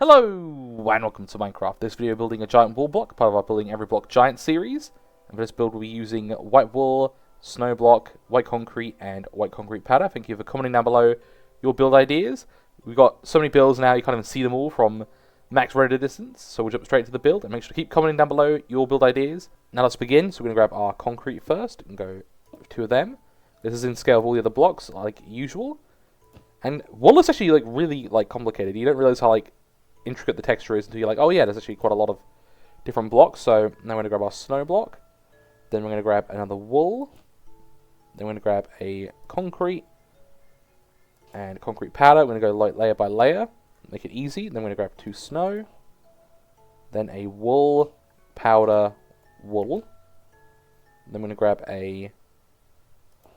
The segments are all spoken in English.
Hello and welcome to Minecraft. This video building a giant wool block, part of our Building Every Block Giant series. And for this build we'll be using white wool, snow block, white concrete and white concrete powder. Thank you for commenting down below your build ideas. We've got so many builds now you can't even see them all from max render distance, so we'll jump straight to the build and make sure to keep commenting down below your build ideas. Now let's begin. So we're going to grab our concrete first and go with 2 of them. This is in scale of all the other blocks like usual. And wool is actually really complicated. You don't realize how intricate the texture is until you're like, oh yeah, there's actually quite a lot of different blocks. So now we're going to grab our snow block, then we're going to grab another wool, then we're going to grab a concrete and concrete powder. We're going to go layer by layer, make it easy. Then we're going to grab 2 snow, then a wool, powder, wool. Then we're going to grab a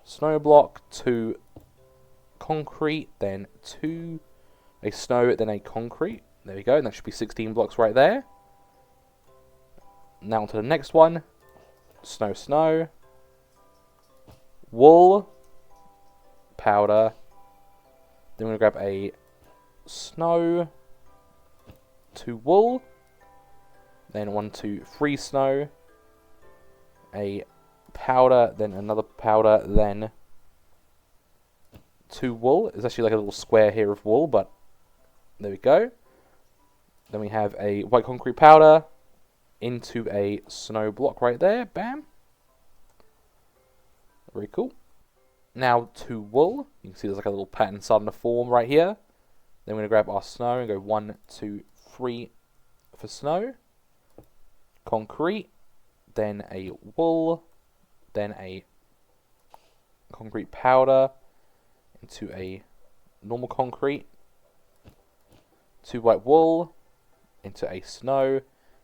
snow block, 2 concrete, then a snow, then a concrete. There we go, and that should be 16 blocks right there. Now onto the next one. Snow, snow. Wool. Powder. Then we're going to grab a snow. 2 wool. Then 1, 2, 3 snow. A powder, then another powder, then 2 wool. It's actually like a little square here of wool, but there we go. Then we have a white concrete powder into a snow block right there. Bam. Very cool. Now 2 wool. You can see there's like a little pattern starting to form right here. Then we're going to grab our snow and go 1, 2, 3 for snow. Concrete. Then a wool. Then a concrete powder into a normal concrete. 2 white wool into a snow,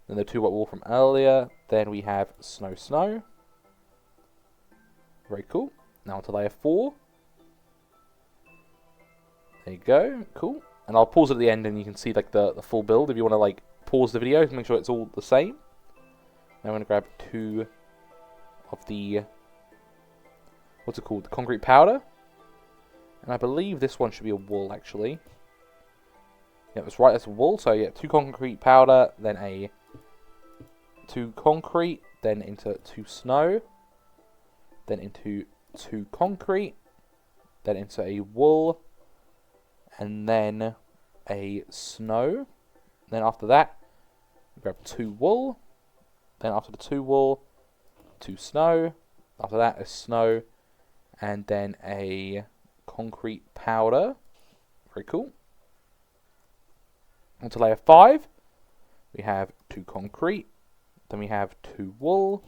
then the 2 white wool from earlier, then we have snow, snow. Very cool. Now onto layer 4. There you go, cool. And I'll pause at the end and you can see the full build if you want to pause the video to make sure it's all the same. Now I'm going to grab 2 of the, what's it called, the concrete powder. And I believe this one should be a wool actually. Yeah, that's right, that's a wool. So yeah, 2 concrete powder, then a 2 concrete, then into 2 snow, then into 2 concrete, then into a wool, and then a snow. Then after that, grab 2 wool, then after the 2 wool, 2 snow, after that a snow, and then a concrete powder. Very cool. Onto layer 5, we have 2 concrete, then we have 2 wool,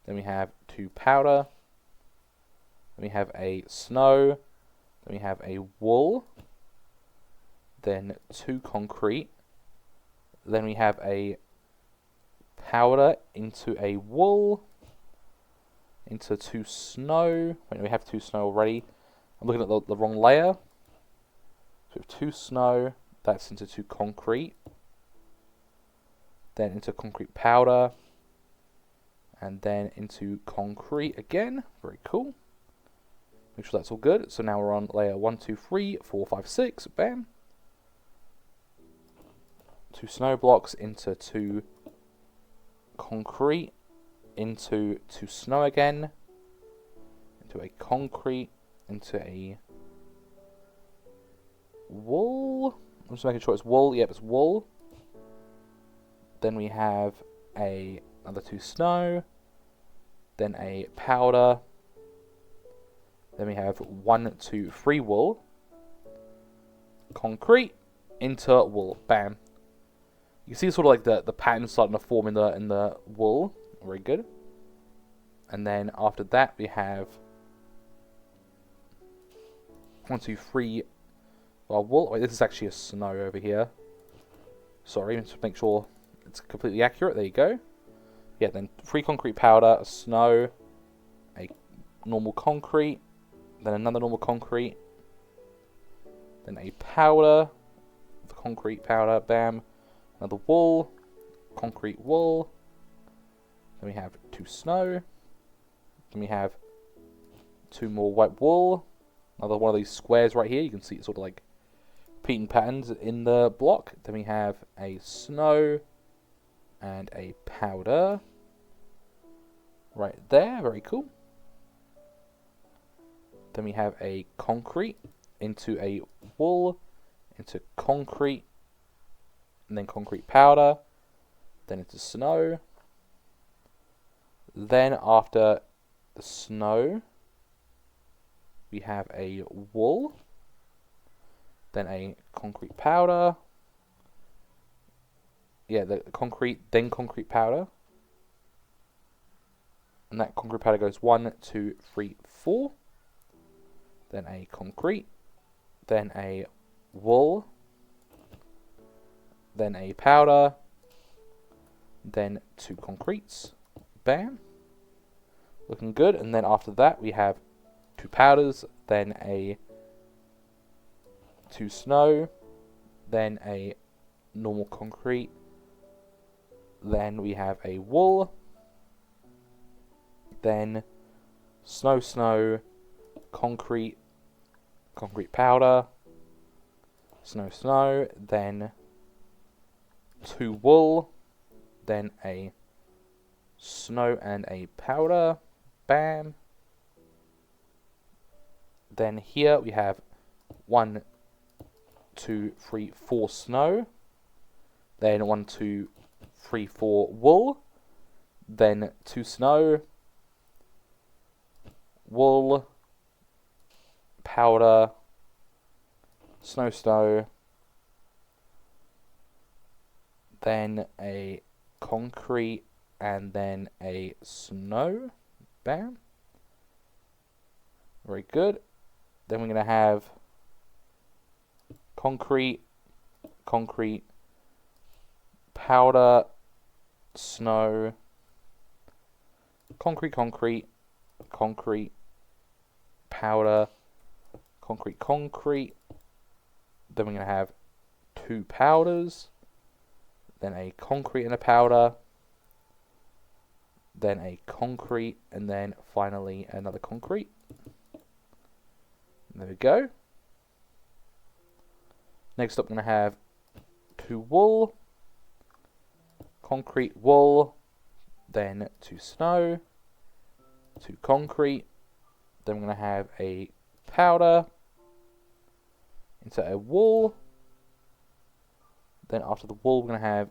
then we have 2 powder, then we have a snow, then we have a wool, then 2 concrete, then we have a powder into a wool, into 2 snow. Wait, we have 2 snow already. I'm looking at the wrong layer. So we have 2 snow. That's into 2 concrete, then into concrete powder, and then into concrete again. Very cool. Make sure that's all good. So now we're on layer 1, 2, 3, 4, 5, 6. Bam. 2 snow blocks into 2 concrete, into 2 snow again, into a concrete, into a wool. I'm just making sure it's wool. Yep, it's wool. Then we have another 2 snow. Then a powder. Then we have 1, 2, 3 wool. Concrete into wool. Bam. You can see sort of the pattern starting to form in the wool. Very good. And then after that we have 1, 2, 3. Well, wool. Wait, this is actually a snow over here. Sorry, just make sure it's completely accurate. There you go. Yeah, then 3 concrete powder, a snow, a normal concrete, then another normal concrete, then a powder, the concrete powder, bam, another wool, concrete wool, then we have 2 snow, then we have 2 more white wool, another one of these squares right here. You can see it's sort of repeating patterns in the block. Then we have a snow and a powder right there. Very cool. Then we have a concrete into a wool into concrete, and then concrete powder, then into snow. Then after the snow, we have a wool, then a concrete powder. Yeah, the concrete, then concrete powder. And that concrete powder goes 1, 2, 3, 4. Then a concrete, then a wool, then a powder, then 2 concretes. Bam. Looking good. And then after that we have 2 powders, then a 2 snow, then a normal concrete, then we have a wool, then snow, concrete, concrete powder, snow, then 2 wool, then a snow and a powder. Bam. Then here we have 1, 2, 3, 4 snow, then 1, 2, 3, 4 wool, then 2 snow, wool, powder, snow, then a concrete, and then a snow. Bam. Very good. Then we're going to have concrete, powder, snow, concrete, powder, concrete. Then we're going to have 2 powders, then a concrete and a powder, then a concrete, and then finally another concrete. There we go. Next up, I'm going to have 2 wool, concrete, wool, then 2 snow, 2 concrete. Then we're going to have a powder into a wool. Then after the wool, we're going to have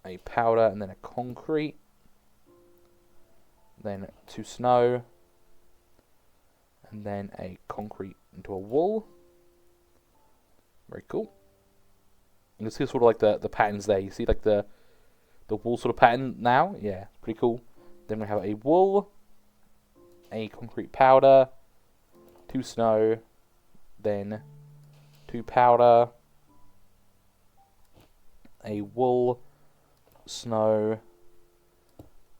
a powder and then a concrete. Then 2 snow, and then a concrete into a wool. Very cool. You can see sort of like the patterns there. You see like the wool sort of pattern now? Yeah, pretty cool. Then we have a wool, a concrete powder, 2 snow, then 2 powder, a wool, snow,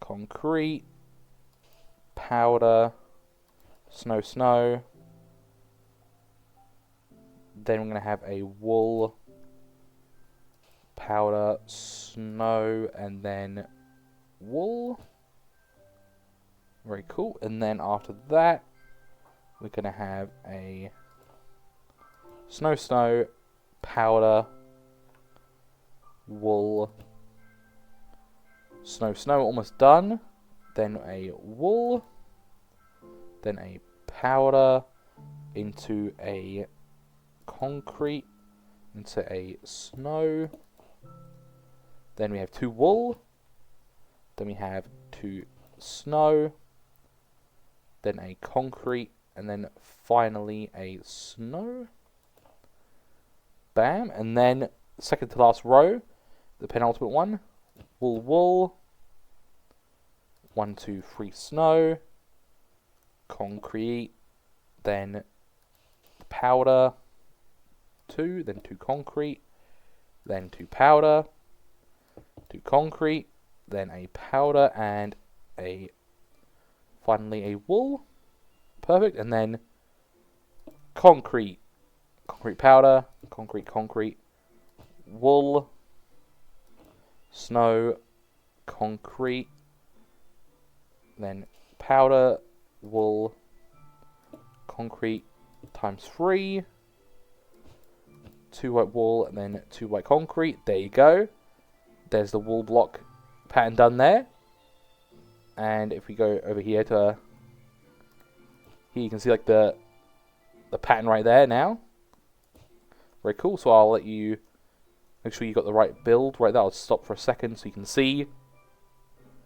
concrete, powder, snow. Then we're going to have a wool, powder, snow, and then wool. Very cool. And then after that, we're going to have a snow, powder, wool, snow, almost done. Then a wool, then a powder into a concrete, into a snow. Then we have 2 wool, then we have 2 snow, then a concrete, and then finally a snow. Bam. And then second to last row, the penultimate one, wool, 1, 2, 3 snow, concrete, then powder, 2, then 2 concrete, then 2 powder, 2 concrete, then a powder, and finally a wool. Perfect. And then concrete powder, concrete, wool, snow, concrete, then powder, wool, concrete times 3, 2 white wool, and then 2 white concrete. There you go. There's the wool block pattern done there. And if we go over here to here, you can see like the pattern right there now. Very cool. So I'll let you make sure you got the right build right there. I'll stop for a second so you can see.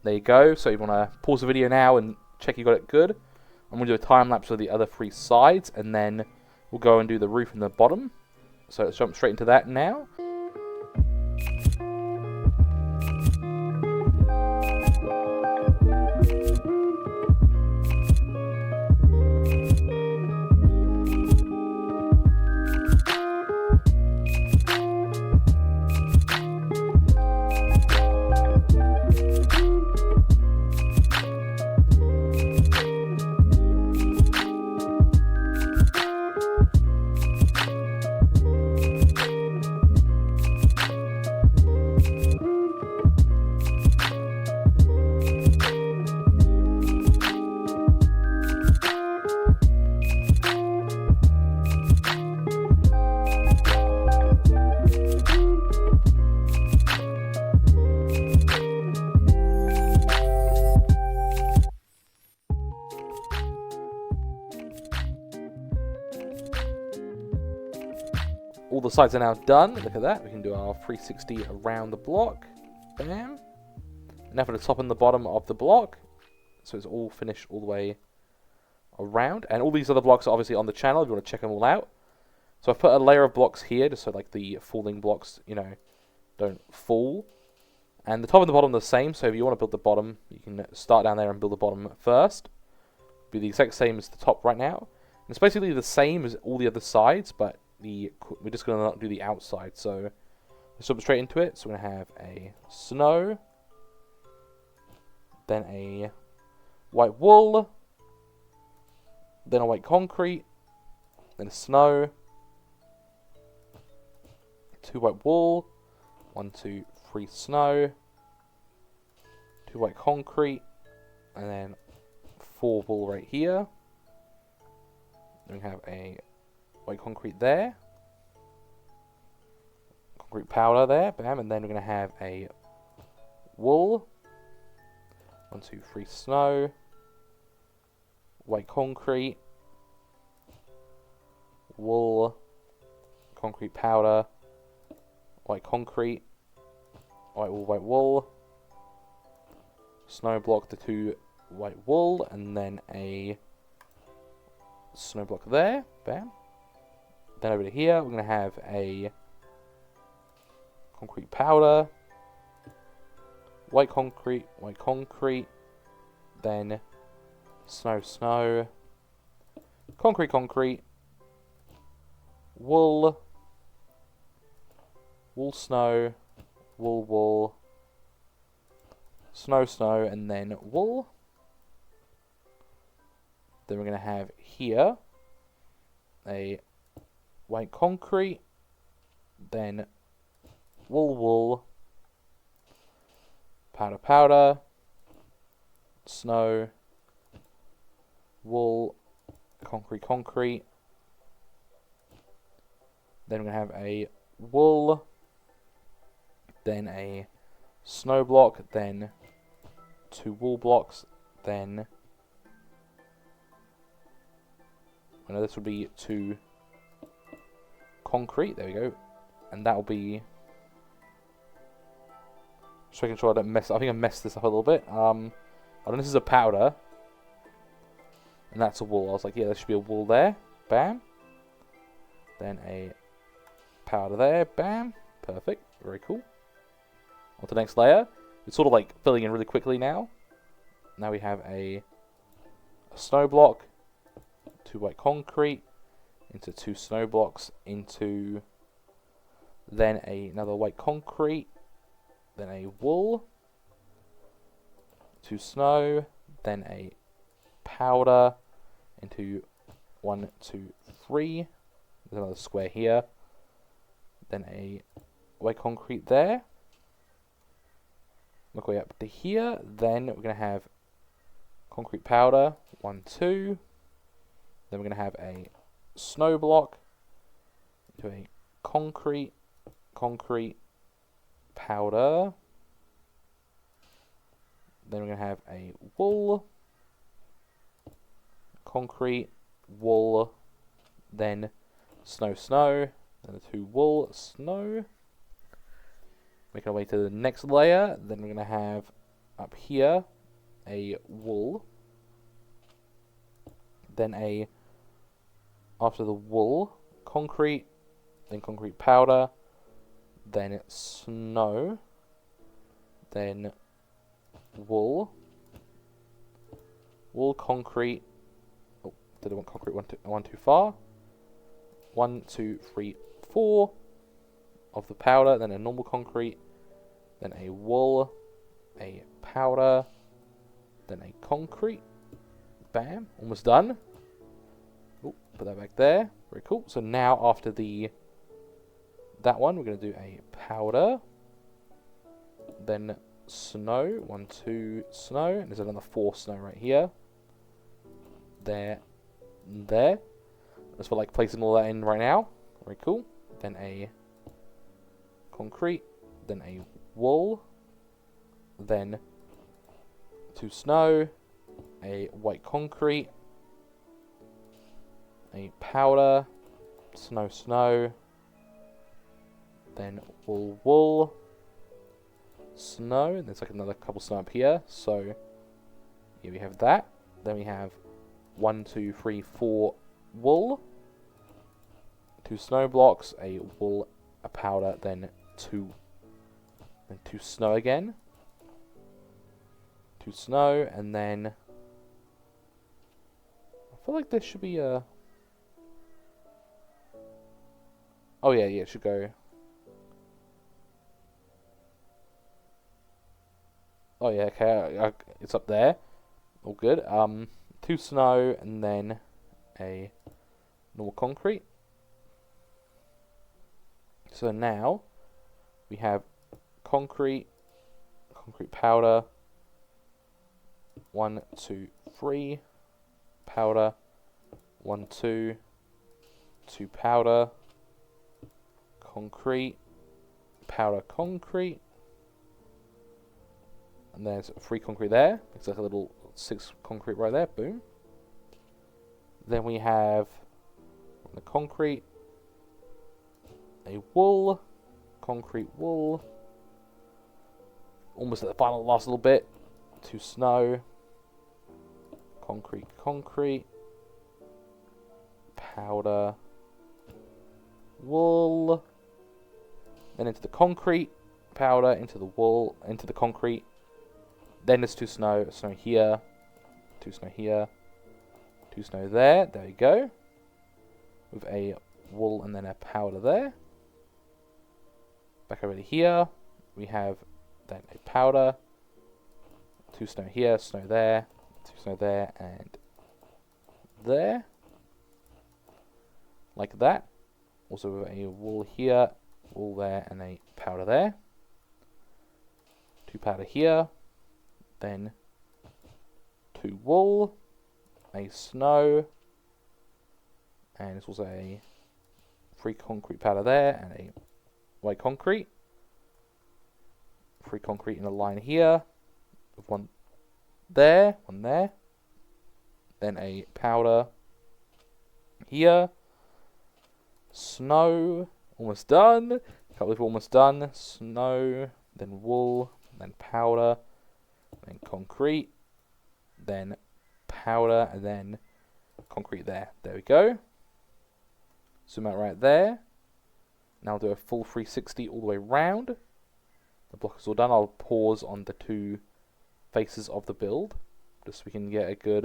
There you go. So you want to pause the video now and check you got it good. I'm going to do a time lapse of the other 3 sides, and then we'll go and do the roof and the bottom. So let's jump straight into that now. All the sides are now done. Look at that. We can do our 360 around the block. Bam. Now for the top and the bottom of the block. So it's all finished all the way around. And all these other blocks are obviously on the channel if you want to check them all out. So I've put a layer of blocks here just so like the falling blocks, you know, don't fall. And the top and the bottom are the same. So if you want to build the bottom, you can start down there and build the bottom first. Be the exact same as the top right now. And it's basically the same as all the other sides, but we're just going to do the outside. So let's jump straight into it. So we're going to have a snow, then a white wool, then a white concrete, then a snow, 2 white wool, 1, 2, 3 snow, 2 white concrete, and then 4 wool right here. Then we have a white concrete there, concrete powder there, bam, and then we're going to have a wool, 1, 2, 3 snow, white concrete, wool, concrete powder, white concrete, white wool, snow block, the 2 white wool, and then a snow block there, bam. Then over to here, we're going to have a concrete powder, white concrete, then snow, concrete, wool, snow, wool, snow, and then wool. Then we're going to have here a white concrete, then wool, powder, snow, wool, concrete. Then we're going to have a wool, then a snow block, then 2 wool blocks, then I know this would be 2 concrete, there we go, and that will be, just making sure I don't mess, I think I messed this up a little bit. I know this is a powder, and that's a wool. I was like, yeah, there should be a wool there, bam, then a powder there, bam, perfect, very cool. On to the next layer. It's sort of like filling in really quickly now. Now we have a snow block, 2 white concrete, into 2 snow blocks, into then another white concrete, then a wool, 2 snow, then a powder, into 1, 2, 3. There's another square here, then a white concrete there. Work our way up to here. Then we're going to have concrete powder, 1, 2. Then we're going to have a snow block, into a concrete, concrete, powder. Then we're going to have a wool, concrete, wool, then snow, snow, then the 2 wool, snow. Making our way to the next layer. Then we're going to have up here a wool, then after the wool, concrete, then concrete powder, then snow, then wool, concrete. Oh, did I want concrete one too far? 1, 2, 3, 4 of the powder, then a normal concrete, then a wool, a powder, then a concrete. Bam, almost done. Oh, put that back there. Very cool. So now after that one, we're going to do a powder, then snow. 1, 2 snow, and there's another 4 snow right here. There. That's what like placing all that in right now. Very cool. Then a concrete, then a wool, then 2 snow, a white concrete, a powder, snow, snow, then wool, wool, snow, and there's like another couple snow up here, so here we have that. Then we have 1, 2, 3, 4 wool, 2 snow blocks, a wool, a powder, then 2 snow again, 2 snow, and then I feel like there should be a... Oh yeah, it should go... Oh yeah, okay, it's up there. All good. 2 snow, and then a normal concrete. So now we have concrete powder, 1, 2, 3 powder, 1, 2 powder, concrete, powder, concrete, and there's 3 concrete there. It's like a little 6 concrete right there. Boom. Then we have the concrete, a wool, concrete, wool. Almost at the final last little bit. 2 snow, concrete, concrete, powder, wool, then into the concrete, powder, into the wool, into the concrete. Then there's 2 snow, snow here, 2 snow here, 2 snow there. There we go. With a wool and then a powder there. Back over to here, we have then a powder, 2 snow here, snow there, 2 snow there, and there. Like that. Also with a wool here, wool there, and a powder there. 2 powder here, then 2 wool, a snow, and it's also a 3 concrete powder there, and a white concrete. 3 concrete in a line here, with 1 there, 1 there. Then a powder here. Snow, almost done. A couple of almost done. Snow, then wool, then powder, then concrete, then powder, and then concrete there. There we go. Zoom out right there. Now I'll do a full 360 all the way round. The block is all done. I'll pause on the 2 faces of the build, just so we can get a good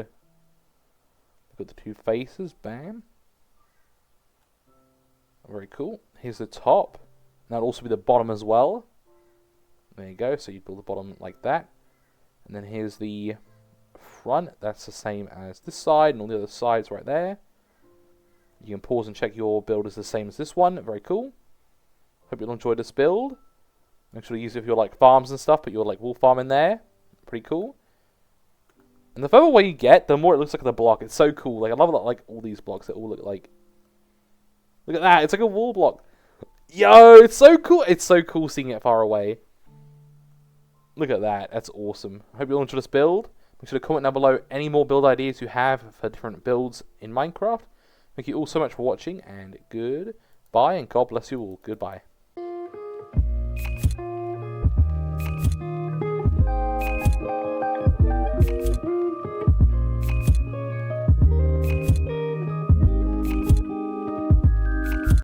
look at the 2 faces. Bam. Very cool. Here's the top. Now it'll also be the bottom as well. There you go. So you build the bottom like that. And then here's the front. That's the same as this side and all the other sides right there. You can pause and check your build is the same as this one. Very cool. Hope you'll enjoy this build. Make sure to use it if you're like farms and stuff, but you're like wool farm in there. Pretty cool. And the further away you get, the more it looks like the block. It's so cool. Like I love like all these blocks that all look like. Look at that. It's like a wool block. Yo, it's so cool. It's so cool seeing it far away. Look at that. That's awesome. I hope you all enjoyed this build. Make sure to comment down below any more build ideas you have for different builds in Minecraft. Thank you all so much for watching, and goodbye, and God bless you all. Goodbye.